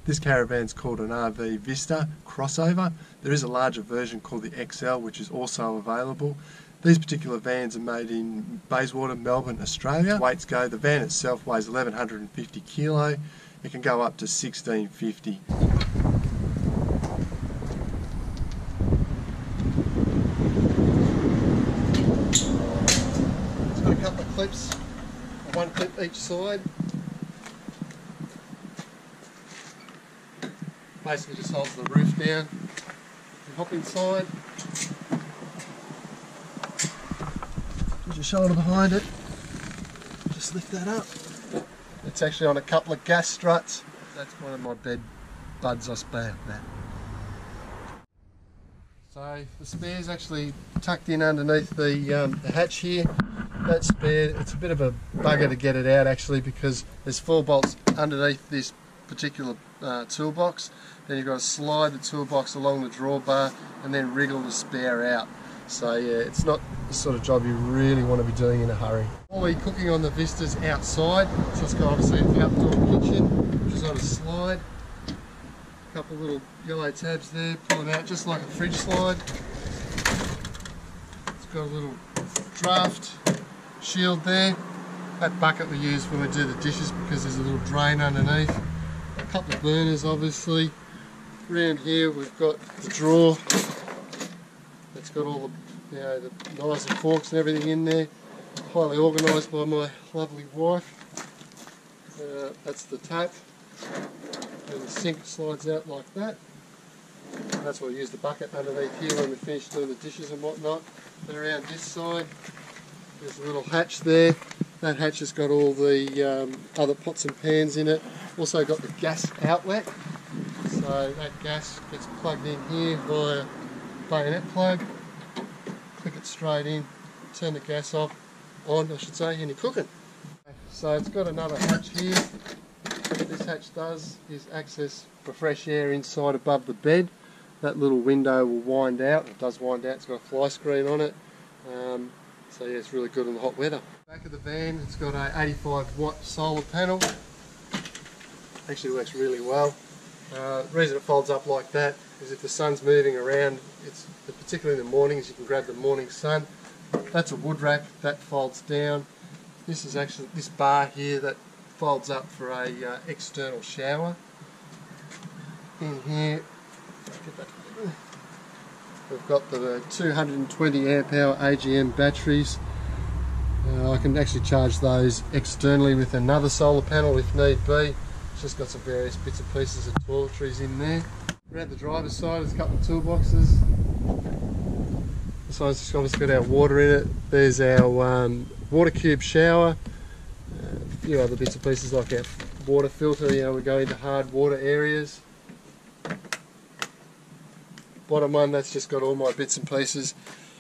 This caravan's called an RV VISTA crossover. There is a larger version called the XL, which is also available. These particular vans are made in Bayswater, Melbourne, Australia. Weights go, the van itself weighs 1150 kilo. It can go up to 1650. It's got a couple of clips, one clip each side. Basically just holds the roof down. You hop inside, put your shoulder behind it, just lift that up. It's actually on a couple of gas struts. That's one of my bed buds I spare that. So the spare's actually tucked in underneath the hatch here. That spare, it's a bit of a bugger to get it out actually, because there's 4 bolts underneath this particular toolbox. Then you've got to slide the toolbox along the drawbar and then wriggle the spare out. So yeah, it's not the sort of job you really want to be doing in a hurry. All the cooking on the Vista's outside, so it's got obviously an outdoor kitchen, which is on a slide. A couple of little yellow tabs there, pull it out just like a fridge slide. It's got a little draft shield there. That bucket we use when we do the dishes because there's a little drain underneath. A couple of burners obviously. Around here we've got the drawer. It's got all the, the knives and forks and everything in there. Highly organised by my lovely wife. That's the tap. And the sink slides out like that. And that's why we use the bucket underneath here when we finish doing the dishes and whatnot. Then around this side, there's a little hatch there. That hatch has got all the other pots and pans in it. Also got the gas outlet. So that gas gets plugged in here via bayonet plug. Click it straight in, turn the gas off, on I should say, and you're cooking. So it's got another hatch here. What this hatch does is access for fresh air inside above the bed. That little window will wind out. It does wind out. It's got a fly screen on it. So yeah, it's really good in the hot weather. Back of the van, it's got a 85 watt solar panel. Actually works really well. The reason it folds up like that is if the sun's moving around, particularly in the mornings, you can grab the morning sun. That's a wood rack, that folds down. This is actually this bar here that folds up for a external shower. In here, we've got the 220 amp hour AGM batteries. I can actually charge those externally with another solar panel if need be. It's just got some various bits and pieces of toiletries in there. Around the driver's side there's a couple of toolboxes. This one's just obviously got our water in it. There's our water cube shower. A few other bits and pieces like our water filter, we go into hard water areas. Bottom one, that's just got all my bits and pieces.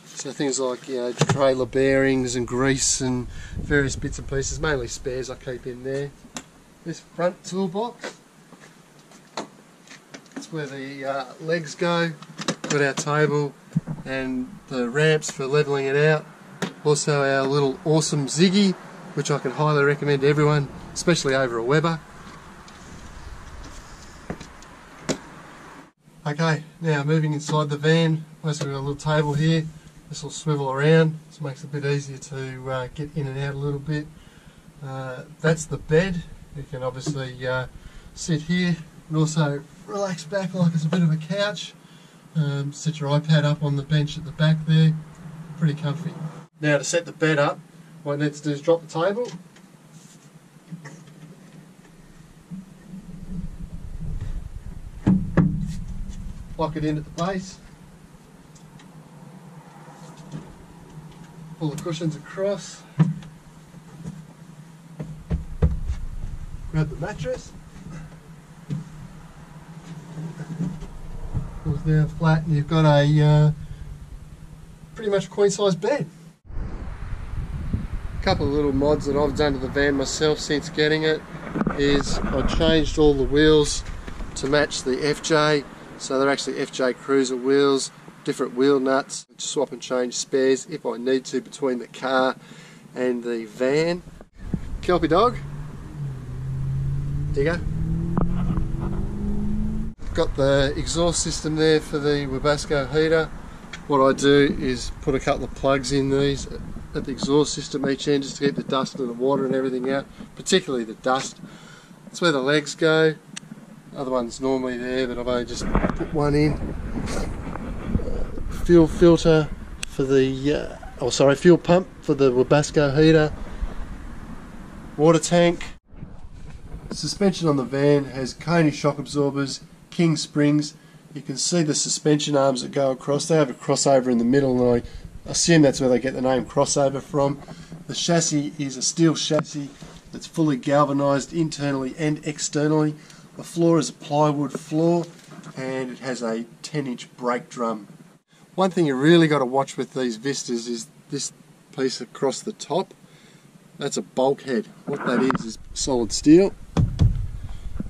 So things like trailer bearings and grease and various bits and pieces, mainly spares I keep in there. This front toolbox, that's where the legs go. Got our table and the ramps for levelling it out. Also our little awesome Ziggy, which I can highly recommend to everyone, especially over a Weber. Okay, now moving inside the van, we've got a little table here. This will swivel around, so it makes it a bit easier to get in and out a little bit. That's the bed. You can obviously sit here and also relax back like it's a bit of a couch. Set your iPad up on the bench at the back there. Pretty comfy. Now to set the bed up, what I need to do is drop the table. Lock it in at the base. Pull the cushions across. Grab the mattress. Pulls down flat and you've got a pretty much queen size bed. A couple of little mods that I've done to the van myself since getting it is I changed all the wheels to match the FJ. So they're actually FJ Cruiser wheels, different wheel nuts. Swap and change spares if I need to between the car and the van. Kelpie dog. There you go. Got the exhaust system there for the Webasto heater. What I do is put a couple of plugs in these at the exhaust system each end just to keep the dust and the water and everything out, particularly the dust. That's where the legs go. Other one's normally there, but I've only just put one in. Fuel filter for the, fuel pump for the Webasto heater. Water tank. Suspension on the van has Coney shock absorbers, King springs. You can see the suspension arms that go across. They have a crossover in the middle, and I assume that's where they get the name crossover from. The chassis is a steel chassis that's fully galvanised internally and externally. The floor is a plywood floor, and it has a 10-inch brake drum. One thing you really got to watch with these Vistas is this piece across the top. That's a bulkhead. What that is solid steel.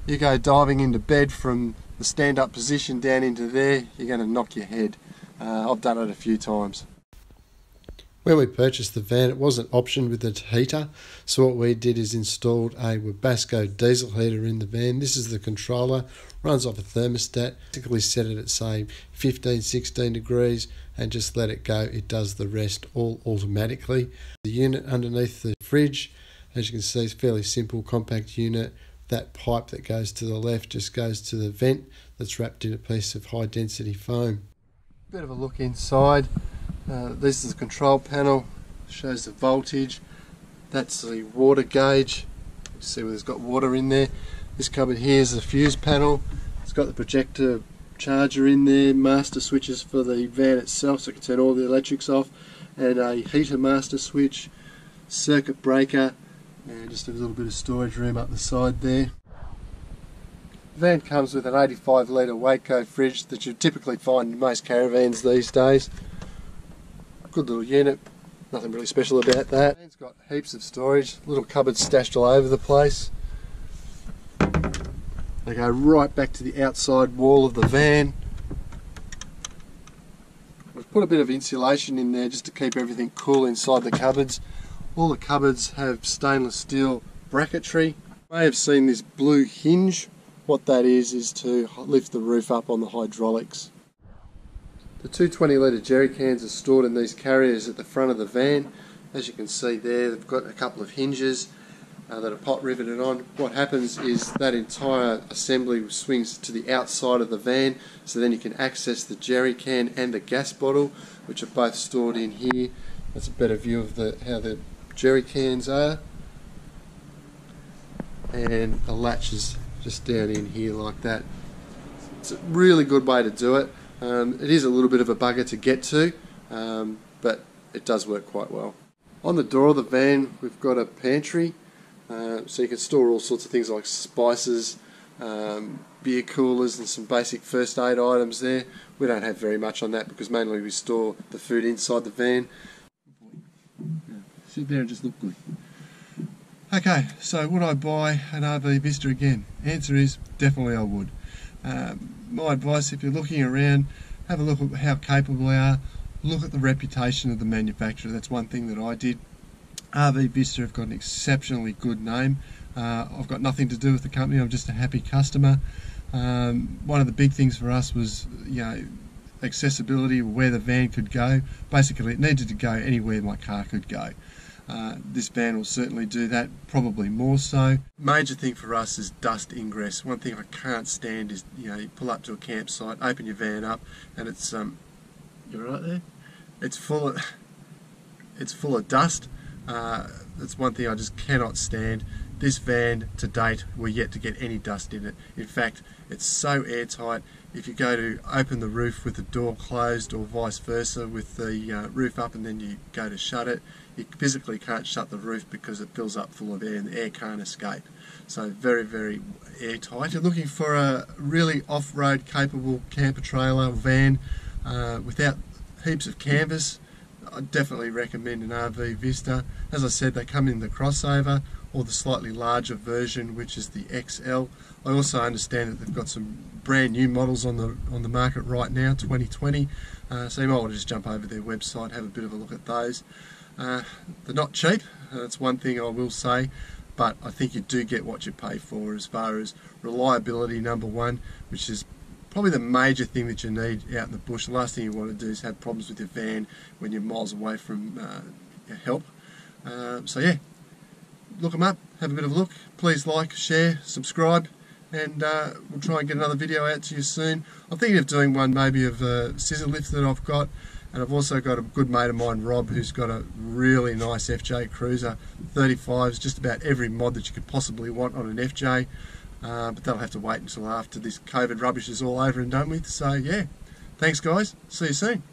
You go diving into bed from the stand-up position down into there, you're going to knock your head. I've done it a few times. When we purchased the van, it wasn't optioned with the heater, so what we did is installed a Webasto diesel heater in the van. This is the controller, runs off a thermostat. Typically set it at say 15-16 degrees and just let it go. It does the rest all automatically. The unit underneath the fridge, as you can see, is a fairly simple compact unit. That pipe that goes to the left just goes to the vent that's wrapped in a piece of high density foam. Bit of a look inside. This is the control panel, shows the voltage. That's the water gauge. You see where there's got water in there. This cupboard here is the fuse panel. It's got the projector charger in there, master switches for the van itself so it can turn all the electrics off, and a heater master switch, circuit breaker, and just a little bit of storage room up the side there. The van comes with an 85 litre Waco fridge that you typically find in most caravans these days. Good little unit, nothing really special about that. It's got heaps of storage, little cupboards stashed all over the place. They go right back to the outside wall of the van. We've put a bit of insulation in there just to keep everything cool inside the cupboards. All the cupboards have stainless steel bracketry. You may have seen this blue hinge. What that is to lift the roof up on the hydraulics. The two 20 litre jerry cans are stored in these carriers at the front of the van. As you can see there, they've got a couple of hinges that are pot riveted on. What happens is that entire assembly swings to the outside of the van, so then you can access the jerry can and the gas bottle, which are both stored in here. That's a better view of how the jerry cans are. And the latch is just down in here like that. It's a really good way to do it. It is a little bit of a bugger to get to, but it does work quite well. On the door of the van we've got a pantry, so you can store all sorts of things like spices, beer coolers and some basic first aid items there. We don't have very much on that because mainly we store the food inside the van. Sit there and just look good. Okay, so would I buy an RV Vista again? Answer is definitely I would. My advice, if you're looking around, have a look at how capable they are, look at the reputation of the manufacturer. That's one thing that I did. RV Vista have got an exceptionally good name. I've got nothing to do with the company, I'm just a happy customer. One of the big things for us was, accessibility, where the van could go. Basically it needed to go anywhere my car could go. This van will certainly do that, probably more so. Major thing for us is dust ingress. One thing I can't stand is, you pull up to a campsite, open your van up, and it's you're right there. It's full of dust. That's one thing I just cannot stand. This van to date, we're yet to get any dust in it. In fact, it's so airtight. If you go to open the roof with the door closed, or vice versa with the roof up and then you go to shut it, you physically can't shut the roof because it fills up full of air and the air can't escape. So very, very airtight. If you're looking for a really off-road capable camper trailer van without heaps of canvas, I definitely recommend an RV Vista. As I said, they come in the crossover or the slightly larger version, which is the XL. I also understand that they've got some brand new models on the market right now, 2020. So you might want to just jump over their website, have a bit of a look at those. They're not cheap, that's one thing I will say, but I think you do get what you pay for as far as reliability, number one, which is probably the major thing that you need out in the bush. The last thing you want to do is have problems with your van when you're miles away from help. So yeah, look them up, have a bit of a look. Please like, share, subscribe, and we'll try and get another video out to you soon. I'm thinking of doing one maybe of a scissor lift that I've got, and I've also got a good mate of mine, Rob, who's got a really nice FJ cruiser, 35s, just about every mod that you could possibly want on an FJ, but that'll have to wait until after this COVID rubbish is all over and done with. So yeah, thanks guys, see you soon.